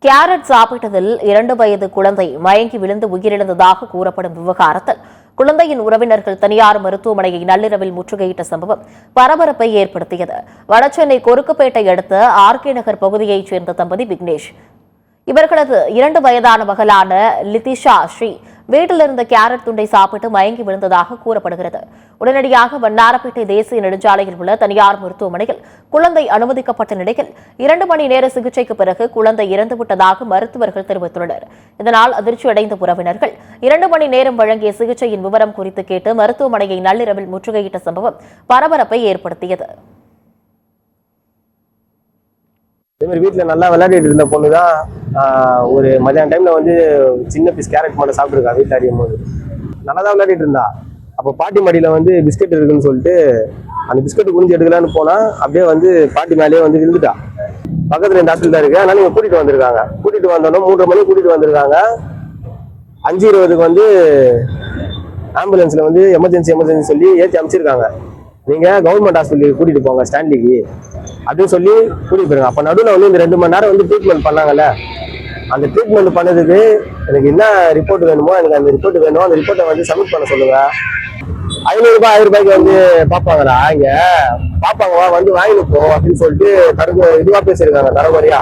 Carrot சாப்பிட்டதில் 2 வயது குழந்தை மயங்கி விழுந்து உயிரிழந்ததாக கூறப்படும் விவகாரத்தில் குழந்தையின் உறவினர்கள் தனியார் மருத்துவமனையை நள்ளிரவில் முற்றுகையிட்ட சம்பவம் பரபரப்பை ஏற்படுத்தியது. வடசென்னை கொருக்குப்பேட்டை அடுத்த ஆர்கே நகர் பகுதியைச் சேர்ந்த தம்பதி விக்னேஷ். இவர்களது 2 வயதான மகளான லிதிஷா ஸ்ரீ வீட்டில் இருந்த கேரட் துண்டை சாப்பிட்டு மயங்கி விழுந்ததாக கூறப்படுகிறது. உடனடியாக வண்ணாரப்பேட்டை தேசிய நெடுஞ்சாலையில் உள்ள தனியார் மருத்துவமனையில் குழந்தை அனுமதிக்கப்பட்ட நிலையில் 2 மணி நேர சிகிச்சைக்கு பிறகு குழந்தை இறந்துவிட்டதாக மருத்துவர்கள் தெரிவித்துள்ளனர். இதனால் அதிர்ச்சியடைந்த உறவினர்கள் 2 மணி நேரம் வழங்கிய சிகிச்சையின் விவரம் குறித்து கேட்டு மருத்துவமனையை நள்ளிரவில் முற்றுகையிட்ட சம்பவம் பரபரப்பை ஏற்படுத்தியது. வீட்டில் நல்லா விளையாடிட்டு இருந்த பொண்ணு தான் ஒரு மதியான டைம்ல வந்து சின்ன பீஸ் கேரட் மட்டும் சாப்பிட்டுருக்கா. வீட்டில் அறியும் போது நல்லா தான் விளையாடிட்டு இருந்தா. அப்போ பாட்டி மடியில் வந்து பிஸ்கெட் இருக்குன்னு சொல்லிட்டு அந்த பிஸ்கெட் குறிஞ்சி எடுக்கலான்னு போனா அப்படியே வந்து பாட்டி மேலேயே வந்து விழுந்துட்டா. பக்கத்துல 2 ஹாஸ்பிட்டல் தான் இருக்கு. அதனால இவங்க கூட்டிட்டு வந்திருக்காங்க. கூட்டிட்டு வந்தோம் 3:30 மணிக்கு கூட்டிட்டு வந்திருக்காங்க. 5:20க்கு வந்து ஆம்புலன்ஸ்ல வந்து எமர்ஜென்சி சொல்லி ஏற்றி அமைச்சிருக்காங்க. நீங்க கவர்மெண்ட் ஹாஸ்பிட்டலுக்கு கூட்டிட்டு போங்க ஸ்டான்லிக்கு அப்படின்னு சொல்லி கூட்டிட்டு போயிருங்க. அப்ப நடுவில் வந்து இந்த 2 மணி நேரம் வந்து ட்ரீட்மெண்ட் பண்ணாங்கல்ல, அந்த ட்ரீட்மெண்ட் பண்ணதுக்கு எனக்கு என்ன ரிப்போர்ட் வேணுமோ எனக்கு அந்த ரிப்போர்ட் வேணும். அந்த ரிப்போர்ட்டை வந்து சப்மிட் பண்ண சொல்லுங்க. 500 ரூபாய் 1000 ரூபாய்க்கு வந்து பாப்பாங்களா இங்க பாப்பாங்கவா வந்து வாங்கிட்டு போ அப்படின்னு சொல்லிட்டு இதுவா பேசியிருக்காங்க தரவரியா.